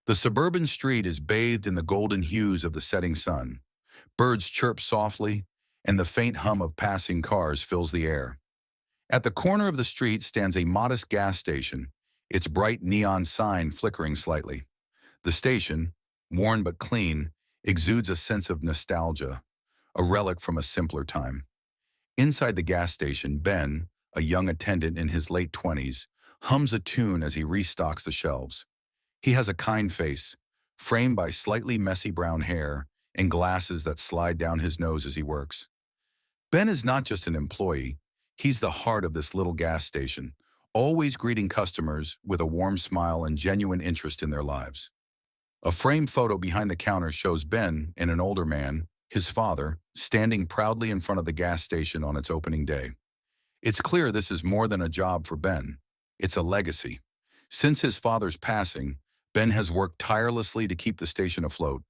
The suburban street is bathed in the golden hues of the setting sun. Birds chirp softly, and the faint hum of passing cars fills the air. At the corner of the street stands a modest gas station, its bright neon sign flickering slightly. The station, worn but clean, exudes a sense of nostalgia, a relic from a simpler time. Inside the gas station, Ben, a young attendant in his late 20s, hums a tune as he restocks the shelves. He has a kind face, framed by slightly messy brown hair and glasses that slide down his nose as he works. Ben is not just an employee, he's the heart of this little gas station, always greeting customers with a warm smile and genuine interest in their lives. A framed photo behind the counter shows Ben and an older man, his father, standing proudly in front of the gas station on its opening day. It's clear this is more than a job for Ben. It's a legacy. Since his father's passing, Ben has worked tirelessly to keep the station afloat.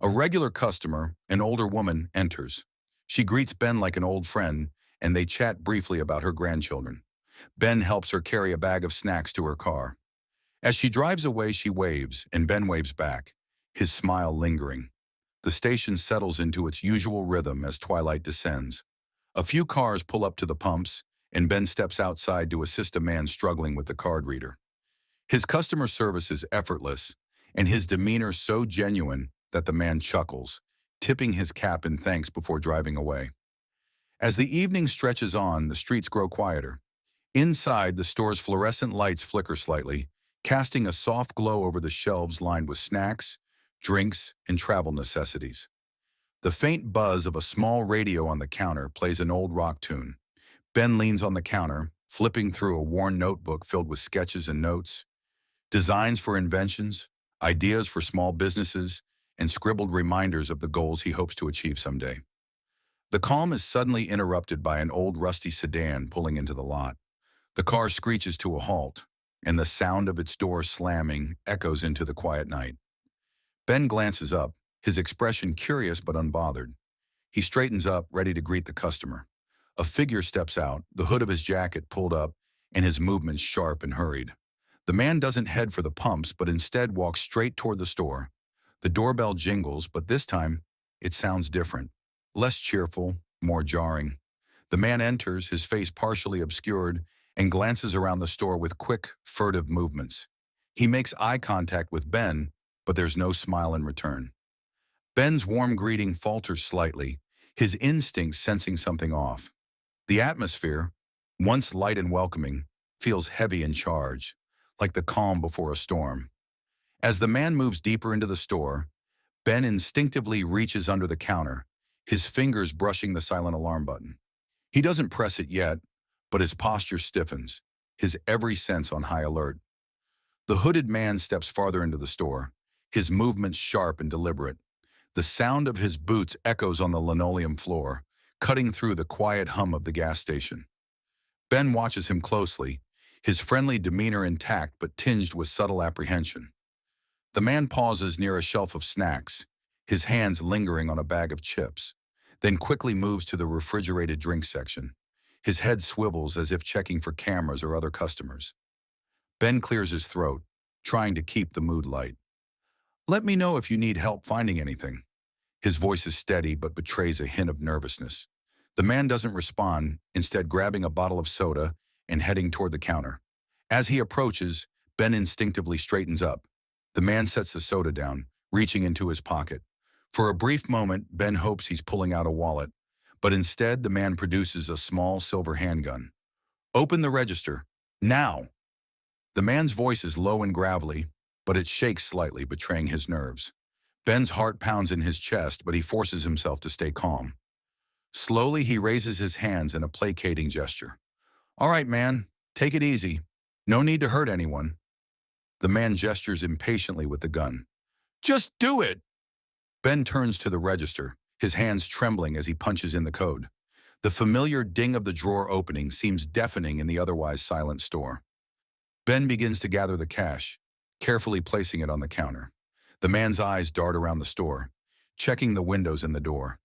A regular customer, an older woman, enters. She greets Ben like an old friend, and they chat briefly about her grandchildren. Ben helps her carry a bag of snacks to her car. As she drives away, she waves, and Ben waves back, his smile lingering. The station settles into its usual rhythm as twilight descends. A few cars pull up to the pumps, and Ben steps outside to assist a man struggling with the card reader. His customer service is effortless, and his demeanor so genuine that the man chuckles, tipping his cap in thanks before driving away. As the evening stretches on, the streets grow quieter. Inside, the store's fluorescent lights flicker slightly, casting a soft glow over the shelves lined with snacks, drinks, and travel necessities. The faint buzz of a small radio on the counter plays an old rock tune. Ben leans on the counter, flipping through a worn notebook filled with sketches and notes, designs for inventions, ideas for small businesses, and scribbled reminders of the goals he hopes to achieve someday. The calm is suddenly interrupted by an old rusty sedan pulling into the lot. The car screeches to a halt, and the sound of its door slamming echoes into the quiet night. Ben glances up, his expression curious but unbothered. He straightens up, ready to greet the customer. A figure steps out, the hood of his jacket pulled up, and his movements sharp and hurried. The man doesn't head for the pumps, but instead walks straight toward the store. The doorbell jingles, but this time, it sounds different. Less cheerful, more jarring. The man enters, his face partially obscured, and glances around the store with quick, furtive movements. He makes eye contact with Ben, but there's no smile in return. Ben's warm greeting falters slightly, his instincts sensing something off. The atmosphere, once light and welcoming, feels heavy and charged, like the calm before a storm. As the man moves deeper into the store, Ben instinctively reaches under the counter, his fingers brushing the silent alarm button. He doesn't press it yet, but his posture stiffens, his every sense on high alert. The hooded man steps farther into the store, his movements sharp and deliberate. The sound of his boots echoes on the linoleum floor, cutting through the quiet hum of the gas station. Ben watches him closely, his friendly demeanor intact but tinged with subtle apprehension. The man pauses near a shelf of snacks, his hands lingering on a bag of chips, then quickly moves to the refrigerated drinks section. His head swivels as if checking for cameras or other customers. Ben clears his throat, trying to keep the mood light. "Let me know if you need help finding anything." His voice is steady but betrays a hint of nervousness. The man doesn't respond, instead grabbing a bottle of soda and heading toward the counter. As he approaches, Ben instinctively straightens up. The man sets the soda down, reaching into his pocket. For a brief moment, Ben hopes he's pulling out a wallet, but instead the man produces a small silver handgun. "Open the register. Now!" The man's voice is low and gravelly, but it shakes slightly, betraying his nerves. Ben's heart pounds in his chest, but he forces himself to stay calm. Slowly, he raises his hands in a placating gesture. "All right, man, take it easy. No need to hurt anyone." The man gestures impatiently with the gun. "Just do it!" Ben turns to the register, his hands trembling as he punches in the code. The familiar ding of the drawer opening seems deafening in the otherwise silent store. Ben begins to gather the cash, carefully placing it on the counter. The man's eyes dart around the store, checking the windows and the door.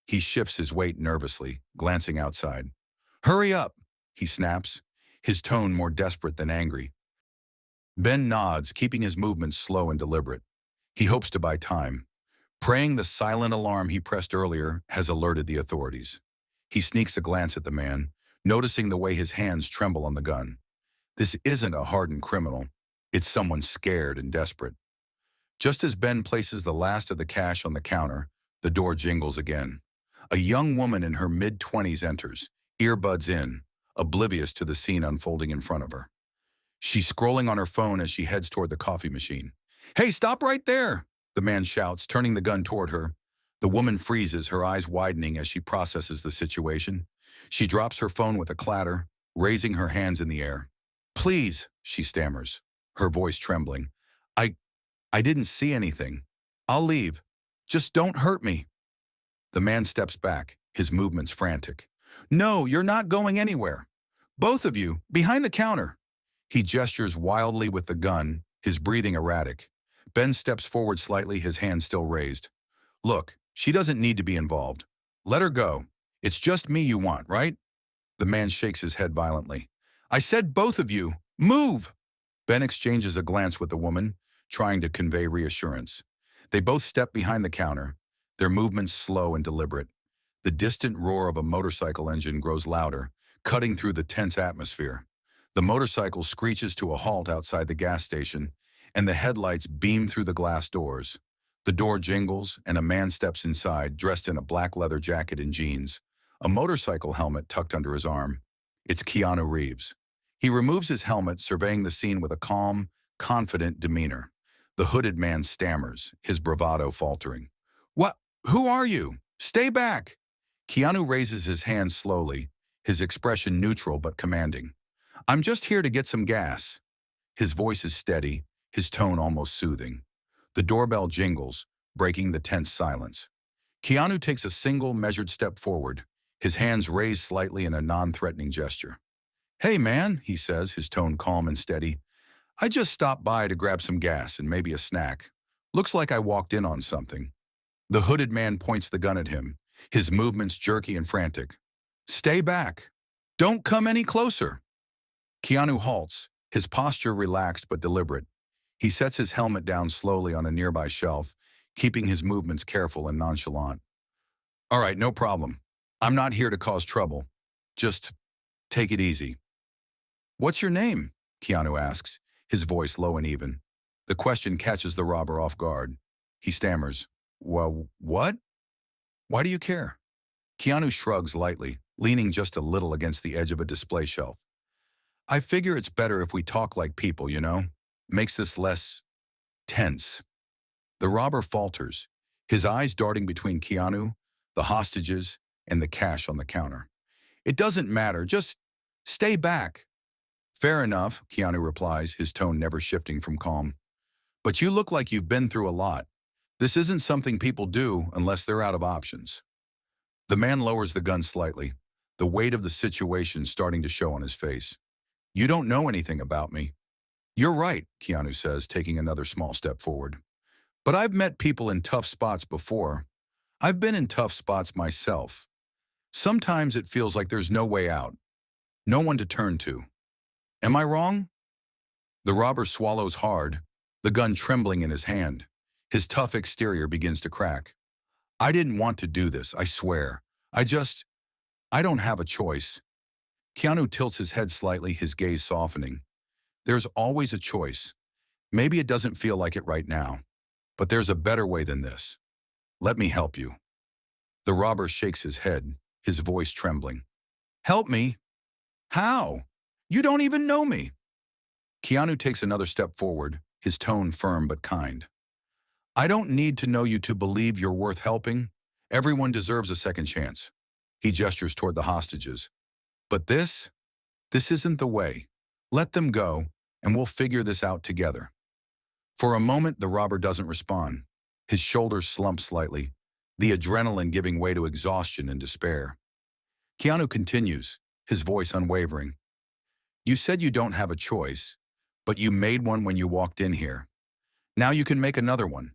He shifts his weight nervously, glancing outside. "Hurry up!" he snaps, his tone more desperate than angry. Ben nods, keeping his movements slow and deliberate. He hopes to buy time, praying the silent alarm he pressed earlier has alerted the authorities. He sneaks a glance at the man, noticing the way his hands tremble on the gun. This isn't a hardened criminal. It's someone scared and desperate. Just as Ben places the last of the cash on the counter, the door jingles again. A young woman in her mid-20s enters, earbuds in, oblivious to the scene unfolding in front of her. She's scrolling on her phone as she heads toward the coffee machine. "Hey, stop right there!" the man shouts, turning the gun toward her. The woman freezes, her eyes widening as she processes the situation. She drops her phone with a clatter, raising her hands in the air. "Please," she stammers, her voice trembling. I, I didn't see anything. I'll leave. Just don't hurt me." The man steps back, his movements frantic. "No, you're not going anywhere. Both of you, behind the counter." He gestures wildly with the gun, his breathing erratic. Ben steps forward slightly, his hand still raised. "Look, she doesn't need to be involved. Let her go. It's just me you want, right?" The man shakes his head violently. "I said both of you. Move!" Ben exchanges a glance with the woman, trying to convey reassurance. They both step behind the counter, their movements slow and deliberate. The distant roar of a motorcycle engine grows louder, cutting through the tense atmosphere. The motorcycle screeches to a halt outside the gas station, and the headlights beam through the glass doors. The door jingles, and a man steps inside, dressed in a black leather jacket and jeans, a motorcycle helmet tucked under his arm. It's Keanu Reeves. He removes his helmet, surveying the scene with a calm, confident demeanor. The hooded man stammers, his bravado faltering. "What? Who are you? Stay back!" Keanu raises his hand slowly, his expression neutral but commanding. "I'm just here to get some gas." His voice is steady, his tone almost soothing. The doorbell jingles, breaking the tense silence. Keanu takes a single, measured step forward, his hands raised slightly in a non-threatening gesture. "Hey, man," he says, his tone calm and steady. "I just stopped by to grab some gas and maybe a snack. Looks like I walked in on something." The hooded man points the gun at him, his movements jerky and frantic. "Stay back. Don't come any closer." Keanu halts, his posture relaxed but deliberate. He sets his helmet down slowly on a nearby shelf, keeping his movements careful and nonchalant. "All right, no problem. I'm not here to cause trouble. Just take it easy." "What's your name?" Keanu asks, his voice low and even. The question catches the robber off guard. He stammers, "Well, what? Why do you care?" Keanu shrugs lightly, leaning just a little against the edge of a display shelf. "I figure it's better if we talk like people, you know? Makes this less tense." The robber falters, his eyes darting between Keanu, the hostages, and the cash on the counter. "It doesn't matter, just stay back." "Fair enough," Keanu replies, his tone never shifting from calm. "But you look like you've been through a lot. This isn't something people do unless they're out of options." The man lowers the gun slightly, the weight of the situation starting to show on his face. "You don't know anything about me." "You're right," Keanu says, taking another small step forward. "But I've met people in tough spots before. I've been in tough spots myself. Sometimes it feels like there's no way out, no one to turn to. Am I wrong?" The robber swallows hard, the gun trembling in his hand. His tough exterior begins to crack. "I didn't want to do this, I swear. I don't have a choice." Keanu tilts his head slightly, his gaze softening. "There's always a choice. Maybe it doesn't feel like it right now, but there's a better way than this. Let me help you." The robber shakes his head, his voice trembling. "Help me? How? You don't even know me." Keanu takes another step forward, his tone firm but kind. "I don't need to know you to believe you're worth helping. Everyone deserves a second chance." He gestures toward the hostages. "But this isn't the way. Let them go, and we'll figure this out together." For a moment, the robber doesn't respond. His shoulders slump slightly, the adrenaline giving way to exhaustion and despair. Keanu continues, his voice unwavering. "You said you don't have a choice, but you made one when you walked in here. Now you can make another one.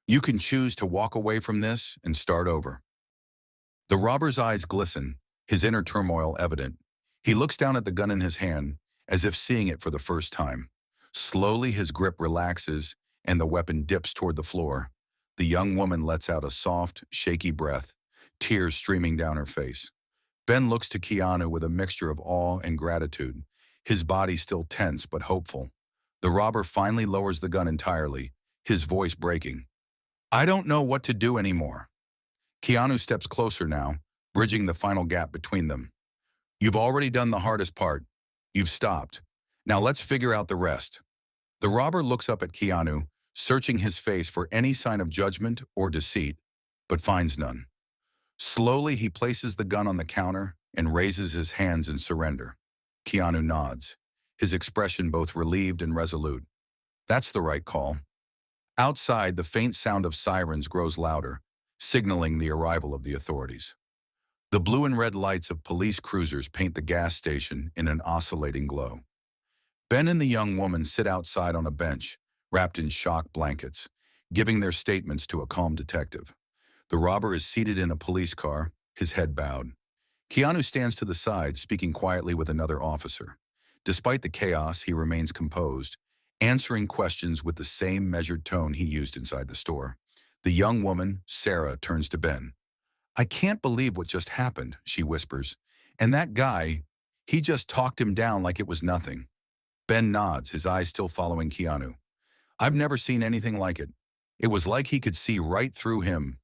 You can choose to walk away from this and start over." The robber's eyes glisten, his inner turmoil evident. He looks down at the gun in his hand, as if seeing it for the first time. Slowly, his grip relaxes and the weapon dips toward the floor. The young woman lets out a soft, shaky breath, tears streaming down her face. Ben looks to Keanu with a mixture of awe and gratitude, his body still tense but hopeful. The robber finally lowers the gun entirely, his voice breaking. "I don't know what to do anymore." Keanu steps closer now, bridging the final gap between them. "You've already done the hardest part. You've stopped. Now let's figure out the rest." The robber looks up at Keanu, searching his face for any sign of judgment or deceit, but finds none. Slowly, he places the gun on the counter and raises his hands in surrender. Keanu nods, his expression both relieved and resolute. That's the right call. Outside, the faint sound of sirens grows louder, signaling the arrival of the authorities. The blue and red lights of police cruisers paint the gas station in an oscillating glow. Ben and the young woman sit outside on a bench, wrapped in shock blankets, giving their statements to a calm detective. The robber is seated in a police car, his head bowed. Keanu stands to the side, speaking quietly with another officer. Despite the chaos, he remains composed, answering questions with the same measured tone he used inside the store. The young woman, Sarah, turns to Ben. "I can't believe what just happened," she whispers. "And that guy, he just talked him down like it was nothing." Ben nods, his eyes still following Keanu. "I've never seen anything like it. It was like he could see right through him."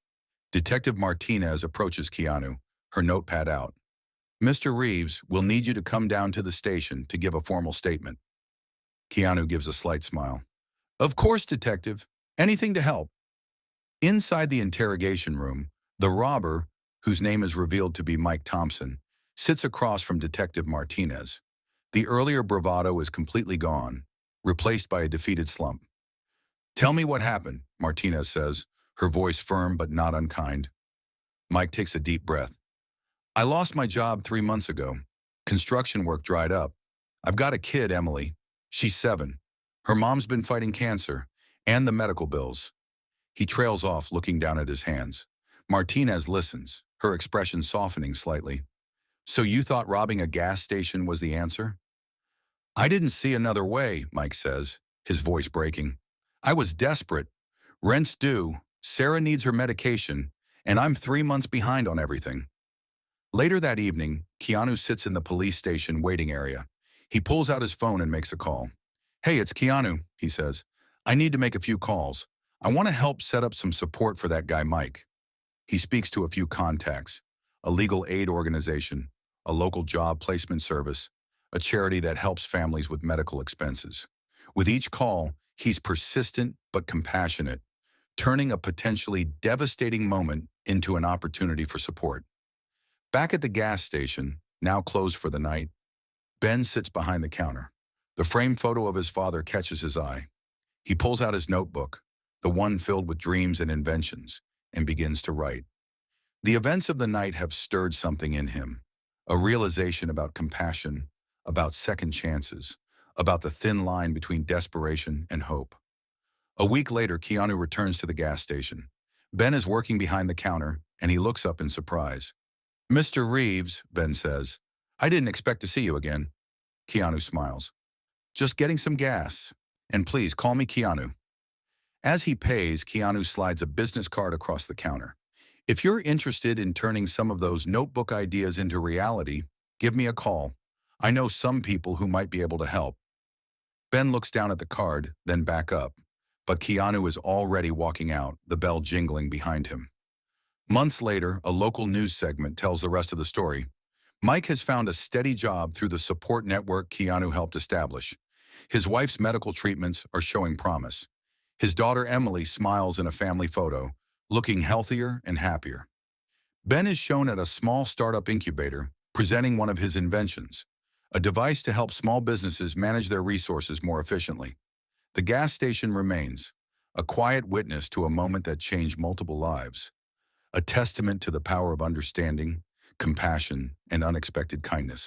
Detective Martinez approaches Keanu, her notepad out. "Mr. Reeves, we'll need you to come down to the station to give a formal statement." Keanu gives a slight smile. "Of course, Detective. Anything to help." Inside the interrogation room, the robber, whose name is revealed to be Mike Thompson, sits across from Detective Martinez. The earlier bravado is completely gone, replaced by a defeated slump. "Tell me what happened," Martinez says, her voice firm but not unkind. Mike takes a deep breath. "I lost my job 3 months ago. Construction work dried up. I've got a kid, Emily. She's 7. Her mom's been fighting cancer, and the medical bills." He trails off, looking down at his hands. Martinez listens, her expression softening slightly. "So you thought robbing a gas station was the answer?" "I didn't see another way," Mike says, his voice breaking. "I was desperate. Rent's due, Sarah needs her medication, and I'm 3 months behind on everything." Later that evening, Keanu sits in the police station waiting area. He pulls out his phone and makes a call. "Hey, it's Keanu," he says. "I need to make a few calls. I want to help set up some support for that guy Mike." He speaks to a few contacts, a legal aid organization, a local job placement service, a charity that helps families with medical expenses. With each call, he's persistent but compassionate, turning a potentially devastating moment into an opportunity for support. Back at the gas station, now closed for the night, Ben sits behind the counter. The framed photo of his father catches his eye. He pulls out his notebook, the one filled with dreams and inventions, and begins to write. The events of the night have stirred something in him, a realization about compassion, about second chances, about the thin line between desperation and hope. A week later, Keanu returns to the gas station. Ben is working behind the counter, and he looks up in surprise. "Mr. Reeves," Ben says, "I didn't expect to see you again." Keanu smiles. "Just getting some gas. And please, call me Keanu." As he pays, Keanu slides a business card across the counter. "If you're interested in turning some of those notebook ideas into reality, give me a call. I know some people who might be able to help." Ben looks down at the card, then back up. But Keanu is already walking out, the bell jingling behind him. Months later, a local news segment tells the rest of the story. Mike has found a steady job through the support network Keanu helped establish. His wife's medical treatments are showing promise. His daughter Emily smiles in a family photo, looking healthier and happier. Ben is shown at a small startup incubator, presenting one of his inventions, a device to help small businesses manage their resources more efficiently. The gas station remains, a quiet witness to a moment that changed multiple lives, a testament to the power of understanding, compassion, and unexpected kindness.